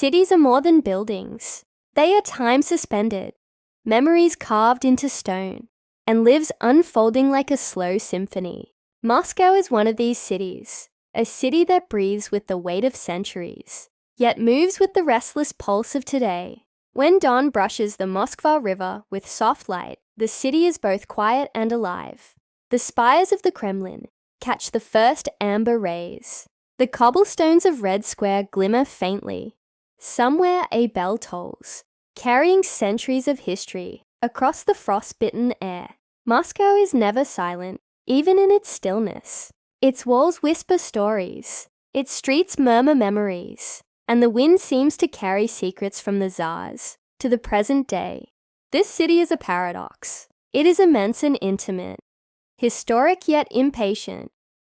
cities are more than buildings. They are time suspended, memories carved into stone, and lives unfolding like a slow symphony. Moscow is one of these cities, a city that breathes with the weight of centuries, yet moves with the restless pulse of today. When dawn brushes the Moskva River with soft light, the city is both quiet and alive. The spires of the Kremlin catch the first amber rays. The cobblestones of Red Square glimmer faintly. Somewhere a bell tolls, carrying centuries of history across the frost-bitten air. Moscow is never silent, even in its stillness. Its walls whisper stories, its streets murmur memories, and the wind seems to carry secrets from the Tsars to the present day. This city is a paradox. It is immense and intimate, historic yet impatient,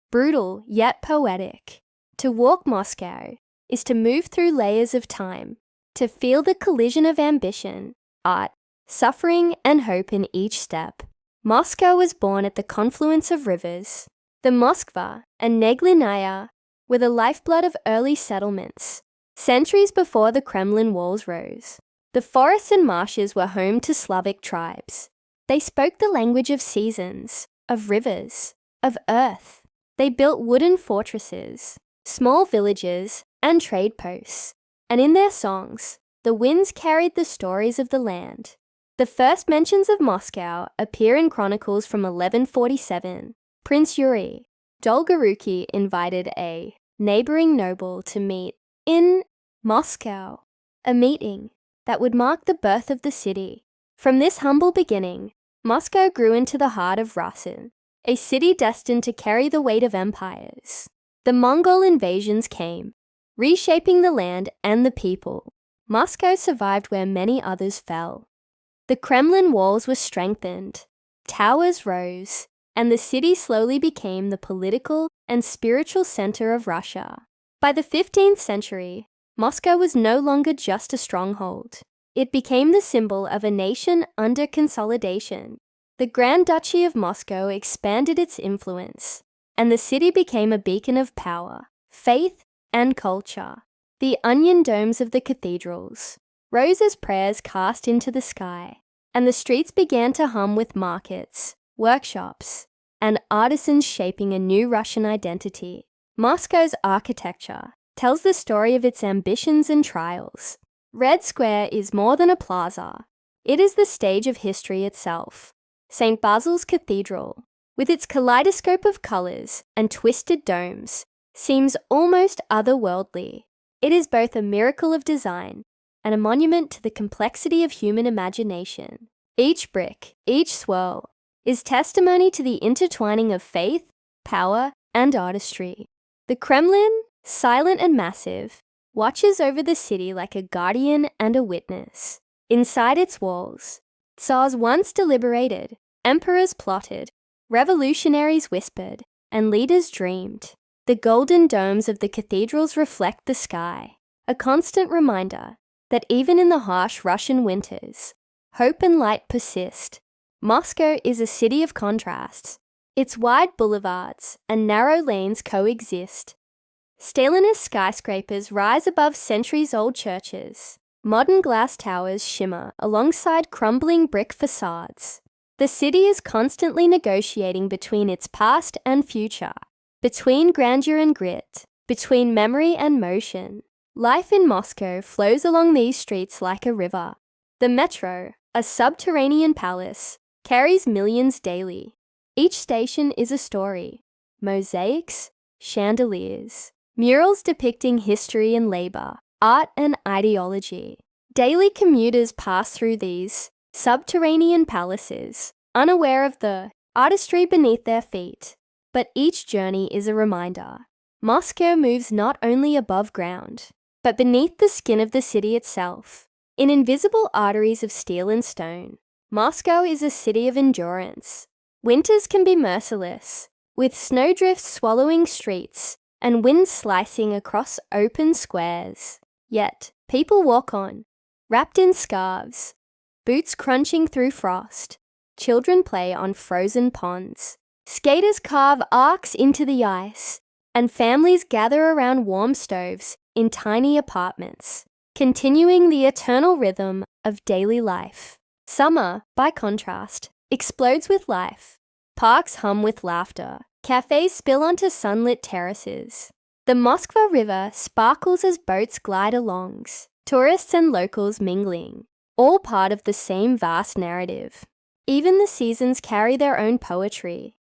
brutal yet poetic. To walk Moscow is to move through layers of time, to feel the collision of ambition, art, suffering, and hope in each step. Moscow was born at the confluence of rivers. The Moskva and Neglinaya were the lifeblood of early settlements, centuries before the Kremlin walls rose. The forests and marshes were home to Slavic tribes. They spoke the language of seasons, of rivers, of earth. They built wooden fortresses, small villages, and trade posts, and in their songs, the winds carried the stories of the land. The first mentions of Moscow appear in chronicles from 1147. Prince Yuri Dolgoruki invited a neighboring noble to meet in Moscow, a meeting that would mark the birth of the city. From this humble beginning, Moscow grew into the heart of Russian, a city destined to carry the weight of empires. The Mongol invasions came, reshaping the land and the people. Moscow survived where many others fell. The Kremlin walls were strengthened, towers rose, and the city slowly became the political and spiritual center of Russia. By the 15th century, Moscow was no longer just a stronghold. It became the symbol of a nation under consolidation. The Grand Duchy of Moscow expanded its influence, and the city became a beacon of power, faith, and culture. The onion domes of the cathedrals rose as prayers cast into the sky, and the streets began to hum with markets, workshops, and artisans shaping a new Russian identity. Moscow's architecture tells the story of its ambitions and trials. Red Square is more than a plaza. It is the stage of history itself. St. Basil's Cathedral, with its kaleidoscope of colors and twisted domes, seems almost otherworldly. It is both a miracle of design and a monument to the complexity of human imagination. Each brick, each swirl, is testimony to the intertwining of faith, power, and artistry. The Kremlin, silent and massive, watches over the city like a guardian and a witness. Inside its walls, Tsars once deliberated, emperors plotted, revolutionaries whispered, and leaders dreamed. The golden domes of the cathedrals reflect the sky, a constant reminder that even in the harsh Russian winters, hope and light persist. Moscow is a city of contrasts. Its wide boulevards and narrow lanes coexist. Stalinist skyscrapers rise above centuries-old churches. Modern glass towers shimmer alongside crumbling brick facades. The city is constantly negotiating between its past and future, between grandeur and grit, between memory and motion. Life in Moscow flows along these streets like a river. The metro, a subterranean palace, carries millions daily. Each station is a story. Mosaics, chandeliers, murals depicting history and labor, art and ideology. Daily commuters pass through these subterranean palaces, unaware of the artistry beneath their feet. But each journey is a reminder. Moscow moves not only above ground, but beneath the skin of the city itself. In invisible arteries of steel and stone, Moscow is a city of endurance. Winters can be merciless, with snowdrifts swallowing streets and winds slicing across open squares. Yet, people walk on, wrapped in scarves, boots crunching through frost. Children play on frozen ponds. Skaters carve arcs into the ice, and families gather around warm stoves in tiny apartments. continuing the eternal rhythm of daily life. Summer, by contrast, explodes with life. Parks hum with laughter. Cafes spill onto sunlit terraces. The Moskva River sparkles as boats glide along, tourists and locals mingling, all part of the same vast narrative. Even the seasons carry their own poetry.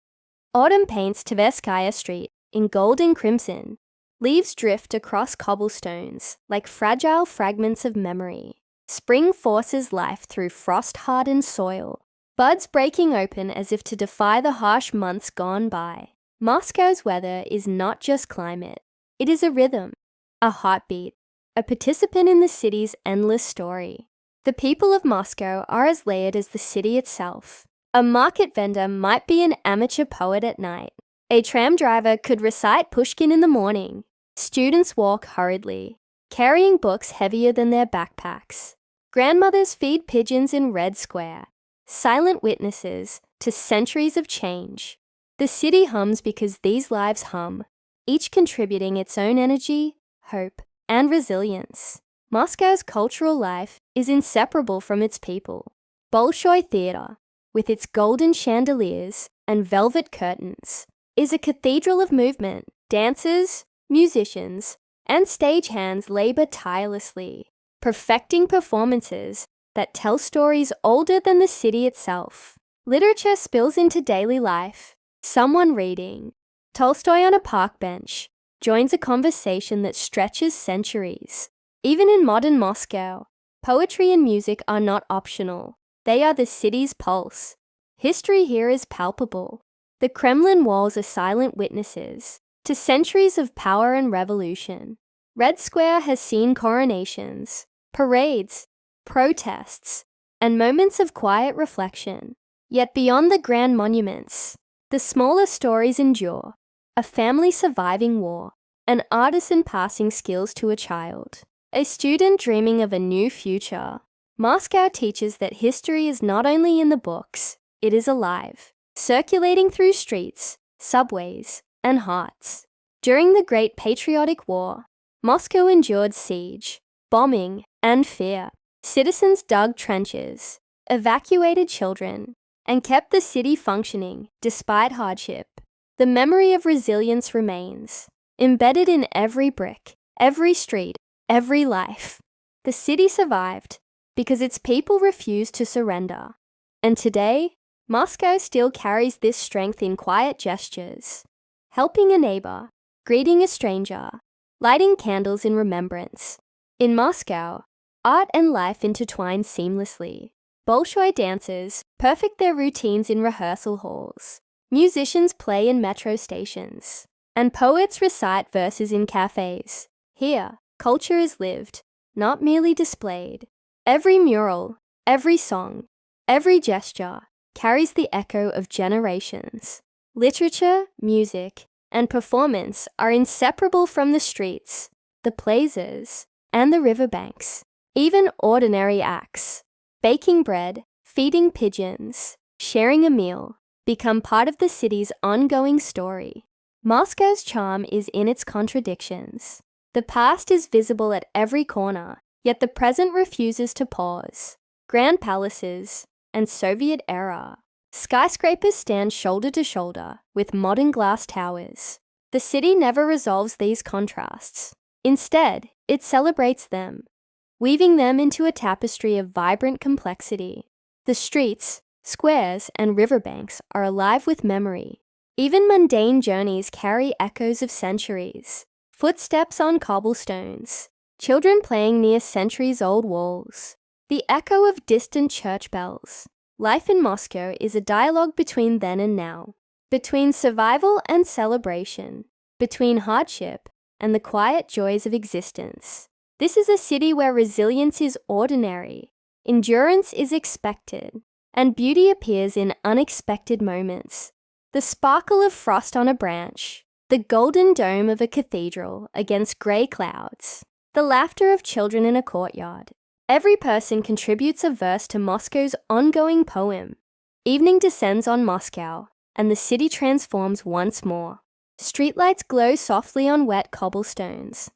Autumn paints Tverskaya Street in gold and crimson. Leaves drift across cobblestones like fragile fragments of memory. Spring forces life through frost-hardened soil, buds breaking open as if to defy the harsh months gone by. Moscow's weather is not just climate. It is a rhythm, a heartbeat, a participant in the city's endless story. The people of Moscow are as layered as the city itself. A market vendor might be an amateur poet at night. A tram driver could recite Pushkin in the morning. Students walk hurriedly, carrying books heavier than their backpacks. Grandmothers feed pigeons in Red Square, silent witnesses to centuries of change. The city hums because these lives hum, each contributing its own energy, hope, and resilience. Moscow's cultural life is inseparable from its people. Bolshoi Theatre, with its golden chandeliers and velvet curtains, is a cathedral of movement. Dancers, musicians, and stagehands labor tirelessly, perfecting performances that tell stories older than the city itself. Literature spills into daily life. Someone reading Tolstoy on a park bench joins a conversation that stretches centuries. Even in modern Moscow, poetry and music are not optional. They are the city's pulse. History here is palpable. The Kremlin walls are silent witnesses to centuries of power and revolution. Red Square has seen coronations, parades, protests, and moments of quiet reflection. Yet beyond the grand monuments, the smaller stories endure. A family surviving war, an artisan passing skills to a child, a student dreaming of a new future. Moscow teaches that history is not only in the books, it is alive, circulating through streets, subways, and hearts. During the Great Patriotic War, Moscow endured siege, bombing, and fear. Citizens dug trenches, evacuated children, and kept the city functioning despite hardship. The memory of resilience remains, embedded in every brick, every street, every life. The city survived because its people refused to surrender. And today, Moscow still carries this strength in quiet gestures, helping a neighbor, greeting a stranger, lighting candles in remembrance. In Moscow, art and life intertwine seamlessly. Bolshoi dancers perfect their routines in rehearsal halls. Musicians play in metro stations, and poets recite verses in cafes. Here, culture is lived, not merely displayed. Every mural, every song, every gesture carries the echo of generations. Literature, music, and performance are inseparable from the streets, the plazas, and the riverbanks. Even ordinary acts, baking bread, feeding pigeons, sharing a meal, become part of the city's ongoing story. Moscow's charm is in its contradictions. The past is visible at every corner, yet the present refuses to pause. Grand palaces and Soviet era. Skyscrapers stand shoulder to shoulder with modern glass towers. The city never resolves these contrasts. Instead, it celebrates them, weaving them into a tapestry of vibrant complexity. The streets, squares, and riverbanks are alive with memory. Even mundane journeys carry echoes of centuries. Footsteps on cobblestones, children playing near centuries-old walls, the echo of distant church bells. Life in Moscow is a dialogue between then and now, between survival and celebration, between hardship and the quiet joys of existence. This is a city where resilience is ordinary, endurance is expected, and beauty appears in unexpected moments. The sparkle of frost on a branch, the golden dome of a cathedral against grey clouds, the laughter of children in a courtyard. Every person contributes a verse to Moscow's ongoing poem. Evening descends on Moscow, and the city transforms once more. Streetlights glow softly on wet cobblestones,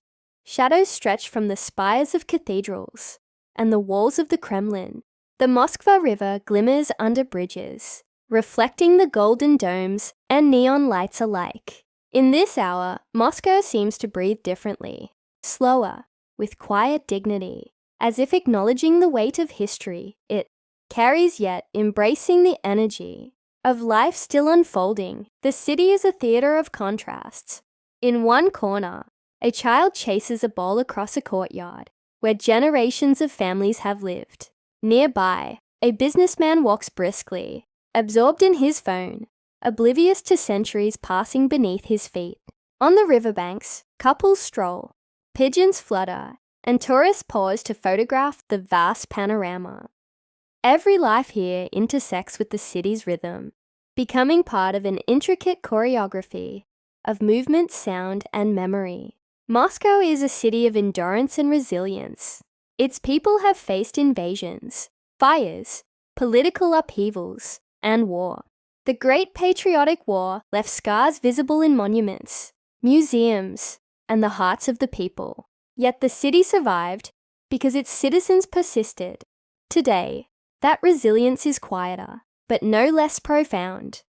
Shadows stretch from the spires of cathedrals and the walls of the Kremlin. The Moskva River glimmers under bridges, reflecting the golden domes and neon lights alike. In this hour, Moscow seems to breathe differently, slower, with quiet dignity, as if acknowledging the weight of history it carries, yet embracing the energy of life still unfolding. The city is a theater of contrasts. In one corner, a child chases a ball across a courtyard where generations of families have lived. Nearby, a businessman walks briskly, absorbed in his phone, oblivious to centuries passing beneath his feet. On the riverbanks, couples stroll, pigeons flutter, and tourists pause to photograph the vast panorama. Every life here intersects with the city's rhythm, becoming part of an intricate choreography of movement, sound, and memory. Moscow is a city of endurance and resilience. Its people have faced invasions, fires, political upheavals, and war. The Great Patriotic War left scars visible in monuments, museums, and the hearts of the people. Yet the city survived because its citizens persisted. Today, that resilience is quieter, but no less profound.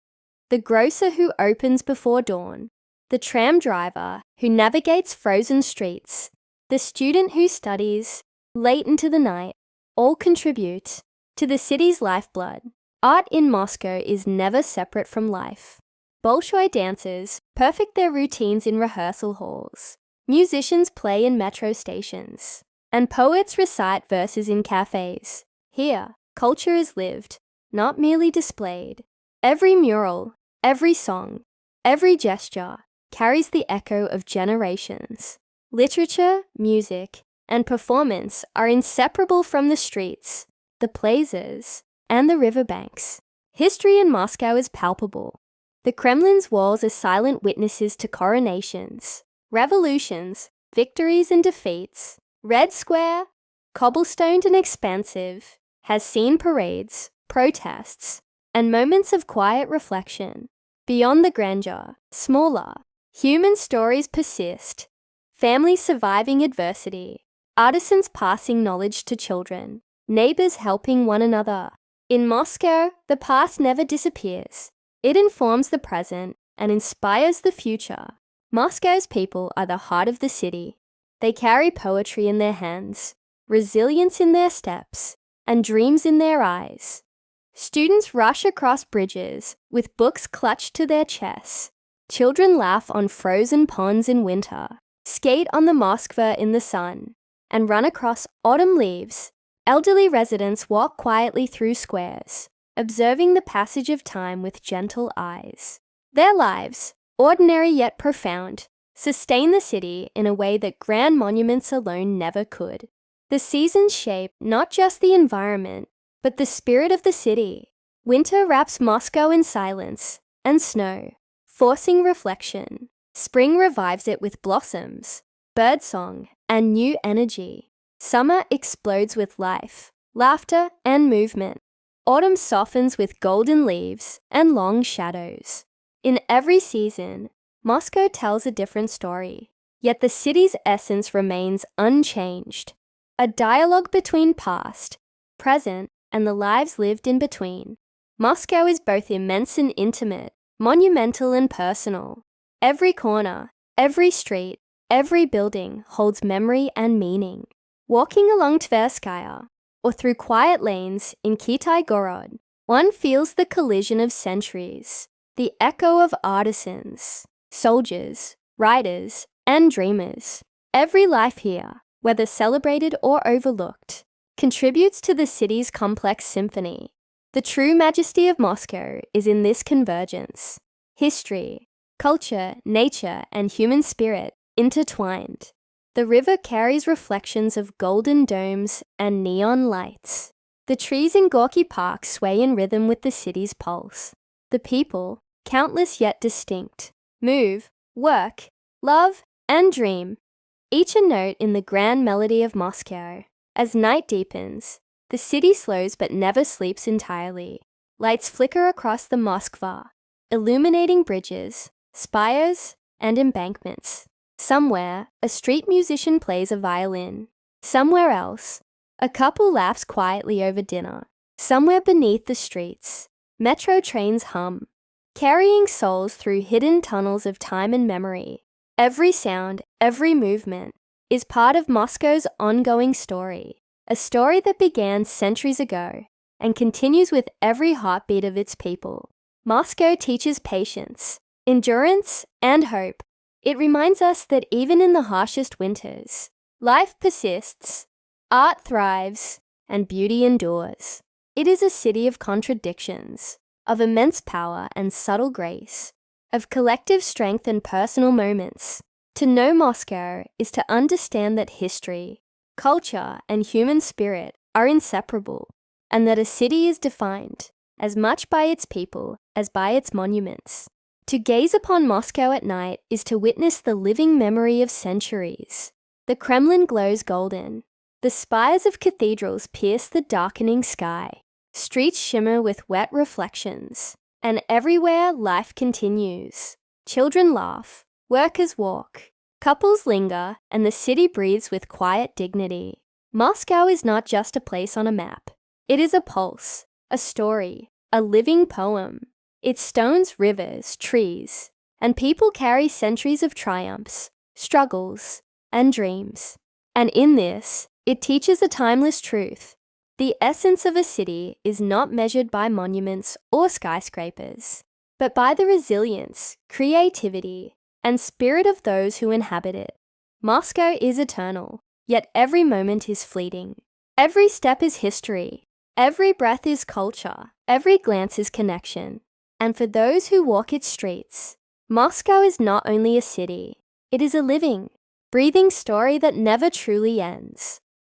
The grocer who opens before dawn, the tram driver who navigates frozen streets, the student who studies late into the night, all contribute to the city's lifeblood. Art in Moscow is never separate from life. Bolshoi dancers perfect their routines in rehearsal halls. Musicians play in metro stations, and poets recite verses in cafes. Here, culture is lived, not merely displayed. Every mural, every song, every gesture carries the echo of generations. Literature, music, and performance are inseparable from the streets, the plazas, and the riverbanks. History in Moscow is palpable. The Kremlin's walls are silent witnesses to coronations, revolutions, victories and defeats. Red Square, cobblestoned and expansive, has seen parades, protests, and moments of quiet reflection. Beyond the grandeur, smaller, human stories persist, families surviving adversity, artisans passing knowledge to children, neighbors helping one another. In Moscow, the past never disappears. It informs the present and inspires the future. Moscow's people are the heart of the city. They carry poetry in their hands, resilience in their steps, and dreams in their eyes. Students rush across bridges with books clutched to their chests. Children laugh on frozen ponds in winter, skate on the Moskva in the sun, and run across autumn leaves. Elderly residents walk quietly through squares, observing the passage of time with gentle eyes. Their lives, ordinary yet profound, sustain the city in a way that grand monuments alone never could. The seasons shape not just the environment, but the spirit of the city. Winter wraps Moscow in silence and snow, forcing reflection. Spring revives it with blossoms, birdsong, and new energy. Summer explodes with life, laughter, and movement. Autumn softens with golden leaves and long shadows. In every season, Moscow tells a different story, yet the city's essence remains unchanged. A dialogue between past, present, and the lives lived in between. Moscow is both immense and intimate, monumental and personal. Every corner, every street, every building holds memory and meaning. Walking along Tverskaya, or through quiet lanes in Kitai-Gorod, one feels the collision of centuries, the echo of artisans, soldiers, writers, and dreamers. Every life here, whether celebrated or overlooked, contributes to the city's complex symphony. The true majesty of Moscow is in this convergence. History, culture, nature, and human spirit intertwined. The river carries reflections of golden domes and neon lights. The trees in Gorky Park sway in rhythm with the city's pulse. The people, countless yet distinct, move, work, love, and dream, each a note in the grand melody of Moscow. As night deepens, the city slows but never sleeps entirely. Lights flicker across the Moskva, illuminating bridges, spires, and embankments. Somewhere, a street musician plays a violin. Somewhere else, a couple laughs quietly over dinner. Somewhere beneath the streets, metro trains hum, carrying souls through hidden tunnels of time and memory. Every sound, every movement is part of Moscow's ongoing story, a story that began centuries ago and continues with every heartbeat of its people. Moscow teaches patience, endurance, and hope. It reminds us that even in the harshest winters, life persists, art thrives, and beauty endures. It is a city of contradictions, of immense power and subtle grace, of collective strength and personal moments. To know Moscow is to understand that history, culture, and human spirit are inseparable, and that a city is defined as much by its people as by its monuments. To gaze upon Moscow at night is to witness the living memory of centuries. The Kremlin glows golden. The spires of cathedrals pierce the darkening sky. Streets shimmer with wet reflections. And everywhere life continues. Children laugh. Workers walk. Couples linger. And the city breathes with quiet dignity. Moscow is not just a place on a map. It is a pulse, a story, a living poem. Its stones, rivers, trees, and people carry centuries of triumphs, struggles, and dreams. And in this, it teaches a timeless truth. The essence of a city is not measured by monuments or skyscrapers, but by the resilience, creativity, and spirit of those who inhabit it. Moscow is eternal, yet every moment is fleeting. Every step is history. Every breath is culture. Every glance is connection. And for those who walk its streets, Moscow is not only a city, it is a living, breathing story that never truly ends.